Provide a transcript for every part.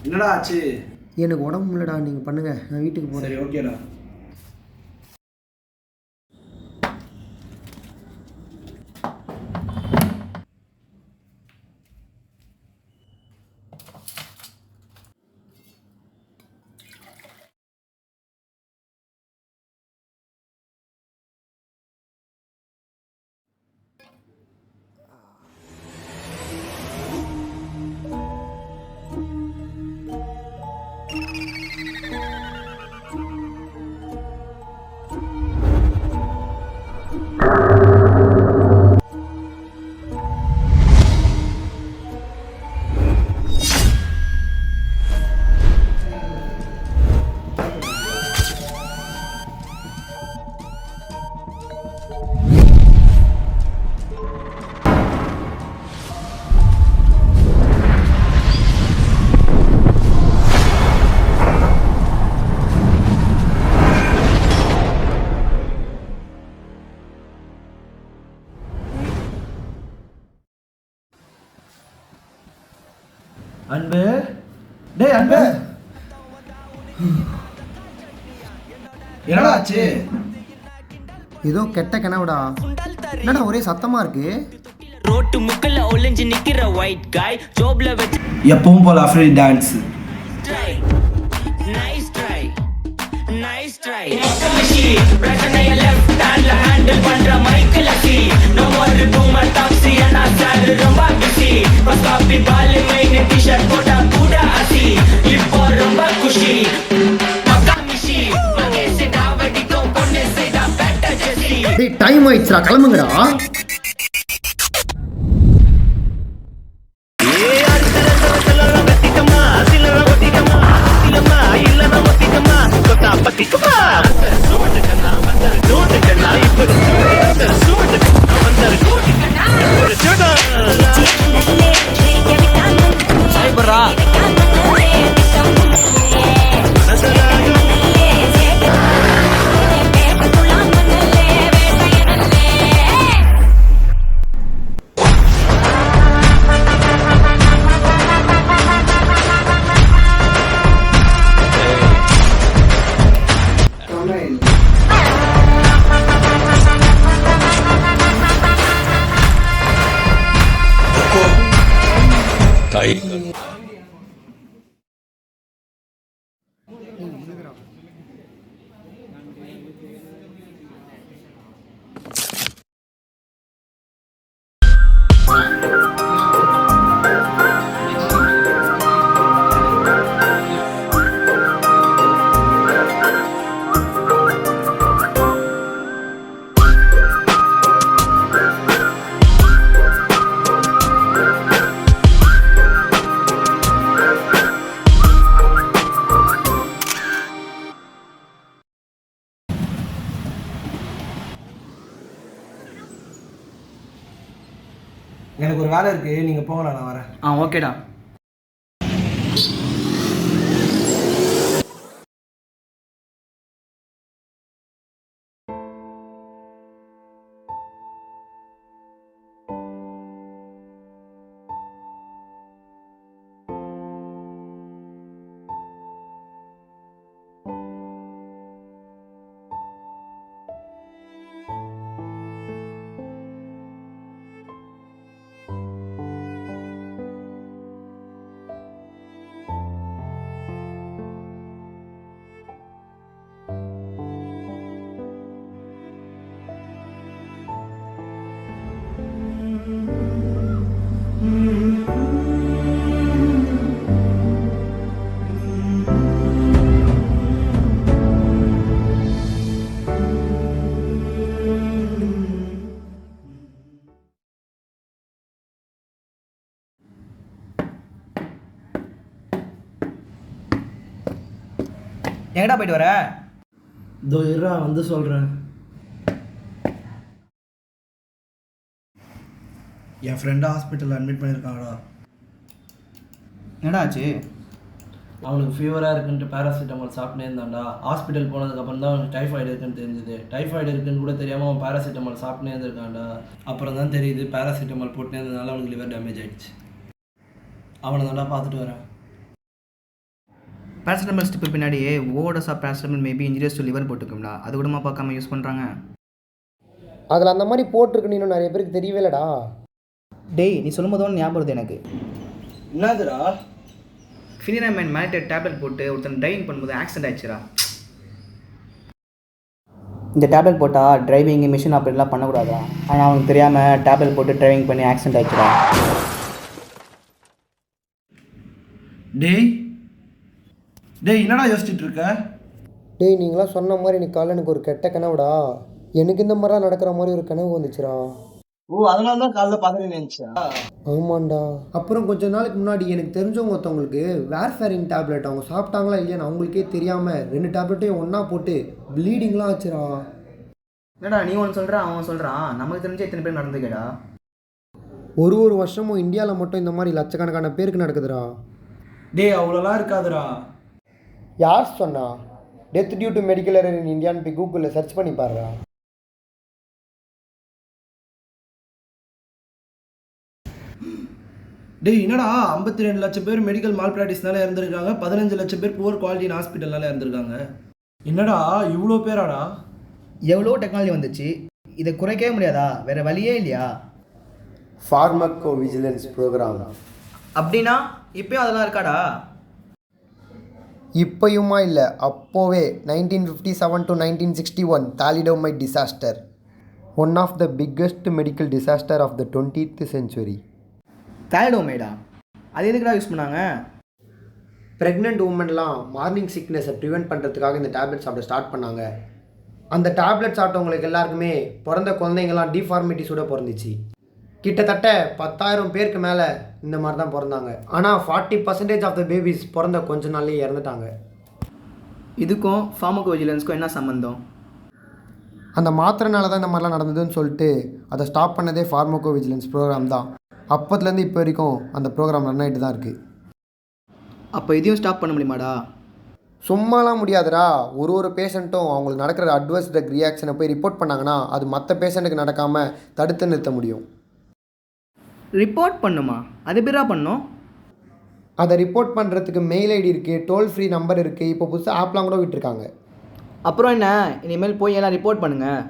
என்னடா ஆச்சு? எனக்கு உடம்பு முடியலடா, நீங்கள் பண்ணுங்கள், நான் வீட்டுக்கு போகிறேன். சரி, ஓகேடா. அன்பு, டேய் அன்பு, என்னடா ஆச்சு? ஏதோ கெட்ட கனவுடா. என்னடா ஒரே சத்தமாக இருக்கு? ரோட்டு முக்கல்ல ஒளிஞ்சு நிக்கிற ஒயிட் காய் ஜோப்ல வச்சு எப்பவும் போல free dance. Try nice try nice try பிரச்சனைய லெஃப்ட் ஹேண்ட்ல ஹேண்டில் பண்ற மைக்கேல் சி no more boomer taxi and sir ரொம்ப பிஸி பஸ் காப்பி பால் மெயின் டி-ஷர்ட் போட்டா கூட ஆசி இப்போ ரொம்ப குஷி மக்கா மிஷி மகேஷ் டாவடிக்கோ பொண்ணு செய்தா பெட்ட ஜெசி. டேய் டைம் ஆயிடுச்சுடா, கிளம்புங்கடா. எனக்கு ஒரு வேலை இருக்கு, நீங்க போங்கடா, நான் வரேன். ஓகேடா. எங்கடா போயிட்டு வர? இதோ இருடா, வந்து சொல்கிறேன். என் ஃப்ரெண்டை ஹாஸ்பிட்டலில் அட்மிட் பண்ணியிருக்காங்கடா. என்னடா ஆச்சு? அவனுக்கு ஃபீவராக இருக்குன்ட்டு பேராசிட்டமால் சாப்பிட்டே இருந்தான்டா. ஹாஸ்பிட்டல் போனதுக்கப்புறம் தான் அவனுக்கு டைஃபாய்டு இருக்குன்னு தெரிஞ்சுது. டைஃபாய்டு இருக்குன்னு கூட தெரியாமல் அவன் பேராசிட்டமால் சாப்பிட்டே இருந்திருக்கான்டா. அப்புறம் தான் தெரியுது பேராசிட்டமால் போட்டுனே இருந்ததுனால அவனுக்கு லிவர் டேமேஜ் ஆகிடுச்சு. அவனை தான்டா பார்த்துட்டு வரேன். பேராசிட்டமால் ஸ்டிப்பு பின்னாடியே overdose of paracetamol maybe injurious to liver போட்டுக்கும்டா. அது கூடமா பார்க்காம யூஸ் பண்ணுறாங்க. அதில் அந்த மாதிரி போட்டிருக்குன்னு இன்னும் நிறைய பேருக்கு தெரியவே இல்லைடா. டேய், நீ சொல்லும்போது தான் ஞாபகம் வருது எனக்கு. என்னதுடா? ஃபினிராமைன் மேலேட்டட் டேப்லெட் போட்டு ஒருத்தன் ட்ரைவிங் பண்ணும்போது ஆக்சிடென்ட் ஆயிடுச்சுடா. இந்த டேப்லெட் போட்டால் டிரைவிங் மிஷின் ஆப்ரேட்லாம் பண்ணக்கூடாதா? ஆனால் அவனுக்கு தெரியாமல் டேப்லெட் போட்டு டிரைவிங் பண்ணி ஆக்சிடென்ட் ஆயிடுச்சுடா. டேய் என்னடா யோசிச்சுட்டு இருக்க? டேய், நீங்களாம் சொன்ன மாதிரி இன்னைக்கு காலையில் எனக்கு ஒரு கெட்ட கனவுடா. எனக்கு இந்த மாதிரிலாம் நடக்கிற மாதிரி ஒரு கனவு வந்துச்சுடா. ஓ, அதனால தான் காலைல பார்த்துட்டு நினச்சா? ஆமாண்டா. அப்புறம் கொஞ்ச நாளைக்கு முன்னாடி எனக்கு தெரிஞ்சவங்க ஒருத்தவங்களுக்கு வேர்ஃபேரின் டேப்லெட் அவங்க சாப்பிட்டாங்களா இல்லையான்னு அவங்களுக்கே தெரியாமல் 2 டேப்லெட்டையும் ஒன்றா போட்டு ப்ளீடிங்லாம் ஆச்சுடா. என்னடா நீ ஒன்று சொல்கிறான், அவன் சொல்கிறான். நமக்கு தெரிஞ்ச இத்தனை பேர் நடந்துக்கேடா. ஒரு வருஷமும் இந்தியாவில் மட்டும் இந்த மாதிரி லட்சக்கணக்கான பேருக்கு நடக்குதுடா. டேய், அவ்வளோலாம் இருக்காதுடா. யார் சொன்னா? Death due to medical error in இந்தியான்னு போய் கூகுளில் சர்ச் பண்ணி பாருடா. டேய், என்னடா 52 லட்சம் பேர் மெடிக்கல் மால் ப்ராக்டிஸ்னால இறந்துருக்காங்க, 15 லட்சம் பேர் புவர் குவாலிட்டி ஹாஸ்பிட்டல்னால இறந்துருக்காங்க. என்னடா இவ்வளோ பேராடா? எவ்வளோ டெக்னாலஜி வந்துச்சு, இதை குறைக்கவே முடியாதா? வேறு வழியே இல்லையா? ஃபார்மகோ விஜிலன்ஸ் ப்ரோக்ராம் அப்படின்னா இப்போயும் அதெல்லாம் இருக்காடா? இப்போயுமா இல்லை, அப்போவே 1957 to 1961 thalidomide disaster, one of the biggest medical disaster of the 20th century. தாலிடோமைடா? அது எதுக்குடா யூஸ் பண்ணாங்க? ப்ரெக்னென்ட் உமன்லாம் மார்னிங் சிக்னஸை ப்ரிவெண்ட் பண்ணுறதுக்காக இந்த டேப்லெட் சாப்பிட ஸ்டார்ட் பண்ணாங்க. அந்த டேப்லெட் சாப்பிட்டவங்களுக்கு எல்லாருக்குமே பிறந்த குழந்தைங்கலாம் டிஃபார்மிட்டிஸோட பிறந்துச்சு. கிட்டத்தட்ட 10,000 பேருக்கு மேலே இந்த மாதிரி தான் பிறந்தாங்க. ஆனால் 40% ஆஃப் த பேபிஸ் பிறந்த கொஞ்ச நாள்லேயே இறந்துட்டாங்க. இதுக்கும் ஃபார்மகோ விஜிலன்ஸ்க்கும் என்ன சம்மந்தம்? அந்த மாத்திரைனால தான் இந்த மாதிரிலாம் நடந்ததுன்னு சொல்லிட்டு அதை ஸ்டாப் பண்ணதே ஃபார்மகோ விஜிலன்ஸ் ப்ரோக்ராம் தான். அப்போத்துலேருந்து இப்போ வரைக்கும் அந்த ப்ரோக்ராம் ரன் ஆகிட்டு தான் இருக்குது. அப்போ இதையும் ஸ்டாப் பண்ண முடியுமாடா? சும்மாலாம் முடியாதுடா. ஒரு பேஷண்ட்டும் அவங்களுக்கு நடக்கிற அட்வர்ஸ் ட்ரக் ரியாக்ஷனை போய் ரிப்போர்ட் பண்ணாங்கன்னா அது மற்ற பேஷண்ட்டுக்கு நடக்காமல் தடுத்து நிறுத்த முடியும். ரிப்போர்ட் பண்ணுமா? அது பேரா பண்ணும்? அதை ரிப்போர்ட் பண்ணுறதுக்கு மெயில் ஐடி இருக்குது, டோல் ஃப்ரீ நம்பர் இருக்குது, இப்போ புதுசாக ஆப்லாம் கூட விட்டுருக்காங்க. அப்புறம் என்ன, இனிமேல் போய் எல்லாம் ரிப்போர்ட் பண்ணுங்கள்.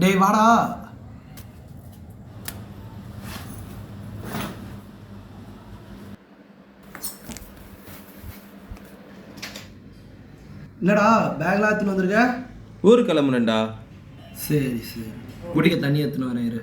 டேய் வாடா. என்னடா பேக்லாம் எடுத்துன்னு வந்திருக்க? ஊருக்கு கிளம்புறேன்டா. சரி குடிக்க தண்ணி எடுத்துன்னு வரேன் இரு.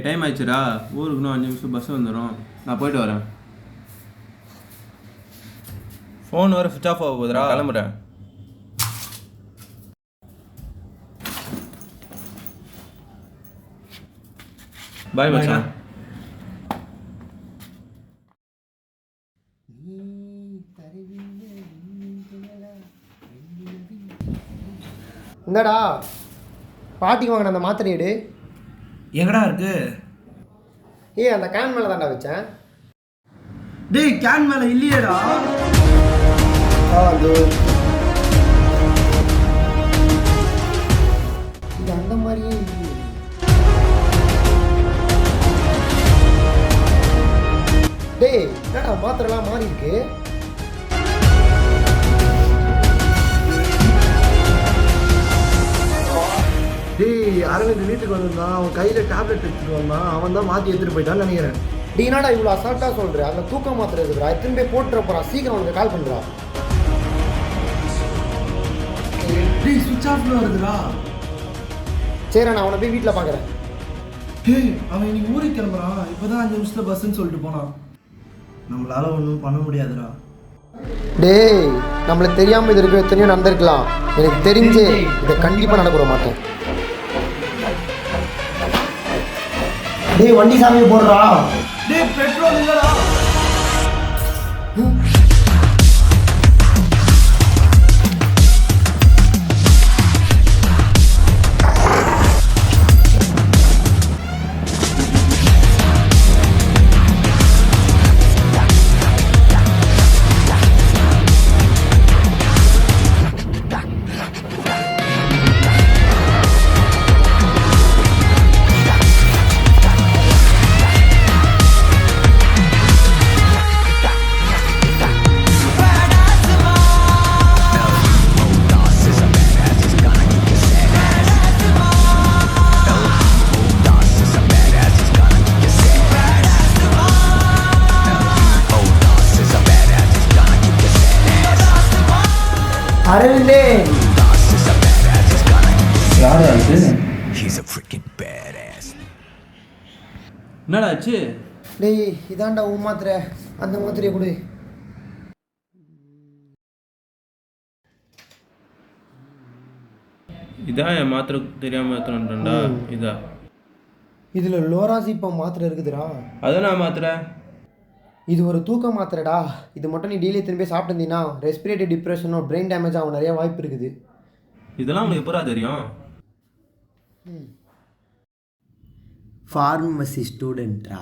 டைம் ஆயிடுச்சுடா. ஊருக்கு இன்னும் 5 நிமிஷம் பஸ் வந்துடும். நான் போயிட்டு வரேன். ஃபோன் வர சுவிச் ஆஃப் ஆக போகுதுடா. கிளம்புறேன். பாய் மச்சான். இந்தடா பாட்டிக்கு வாங்கின அந்த மாத்திரை எடு. எங்கடா இருக்கு? அந்த கேன் மேலே தான்டா வச்சேன். டேய் கேன் மேலே இல்லையேடா. இது அந்த மாதிரியே இல்லையே. டேய் என்னடா மாத்திரைலாம் மாறி இருக்கு. டேய் அரவிந்த் வீட்டுக்கு வந்திருந்தான். அவன் கையில் டேப்லெட் எடுத்துட்டு வந்தான். அவன் தான் மாற்றி எடுத்துகிட்டு போயிட்டான்னு நினைக்கிறேன். டேய் என்னடா இவ்வளோ அசால்ட்டாக சொல்கிறேன். அந்த தூக்கம் மாத்திரை இருக்குடா, எத்தனை போய் போட்டுற போகிறான். சீக்கிரம் உனக்கு கால் பண்ணுறா. டேய் சுவிட்ச் ஆஃப்ல வருதுடா. சரி நான் அவனை போய் வீட்டில் பார்க்குறேன். டேய் அவன் இன்னைக்கு ஊருக்கு கிளம்புறான். இப்போதான் 5 நிமிஷத்தில் பஸ்ஸுன்னு சொல்லிட்டு போனான். நம்மளால ஒன்றும் பண்ண முடியாதுடா. டேய் நம்மளுக்கு தெரியாமல் இது இருக்க எத்தனையோ நடந்திருக்கலாம். எனக்கு தெரிஞ்சு இதை கண்டிப்பாக நடக்க விட மாட்டேன். டேய் வண்டி சாவியை போடுறா. டேய் பெட்ரோல் இல்லடா. அரவிந்தே யாரா இது? என்னடா ஆச்சு? டேய் இதாண்டா உன் மாத்திரை, அந்த மாத்திரையை கொடு. இதான் என் மாத்திரை தெரியாமல் எடுத்துட்டேன்டா. இதா இதில் லோராசிப்பம் மாத்திரை இருக்குதுடா. அதான் நான் மாத்திரை. இது ஒரு தூக்க மாத்திரைடா. இது மட்டும் நீ டெய்லி திரும்பி சாப்பிட்டுருந்தீங்கன்னா ரெஸ்பிரேட்டரி டிப்ரெஷனோ பிரெயின் டேமேஜ் ஆகும் நிறைய வாய்ப்பு இருக்குது. இதெல்லாம் உங்களுக்கு எப்படா தெரியும்? ஃபார்மசி ஸ்டூடெண்ட்ரா.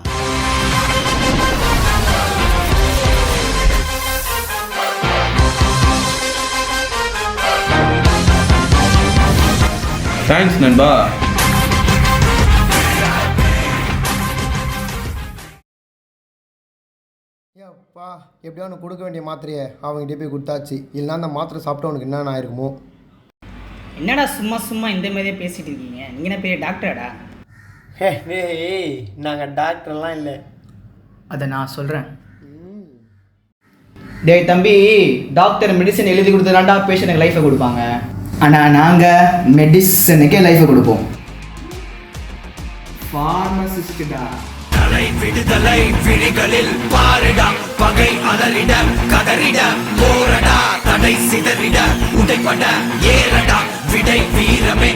தேங்க்ஸ் நண்பா. ஏப்பா எப்படியோ அவனுக்கு கொடுக்க வேண்டிய மாத்திரையை அவங்ககிட்ட போய் கொடுத்தாச்சு. இல்லைன்னா அந்த மாத்திரை சாப்பிட்டு அவனுக்கு என்னென்ன ஆயிருக்குமோ. என்னடா சும்மா சும்மா இந்த மாதிரியே பேசிட்டு இருக்கீங்க? நீங்க என்ன பெரிய டாக்டராடா? ஏய் நாங்கள் டாக்டர்லாம் இல்லை. அதை நான் சொல்கிறேன். டேய் தம்பி, டாக்டர் மெடிசன் எழுதி கொடுத்ததாண்டா பேஷண்ட்டுக்கு லைஃபை கொடுப்பாங்க. ஆனால் நாங்கள் மெடிசனுக்கே லைஃபை கொடுப்போம். ஃபார்மசிஸ்டா. தலை விடுதலை விழிகளில் பாரிட பகை அலறிட கதறிட போரடா தடை சிதறிட உடைப்பட ஏறடா விடை வீரமே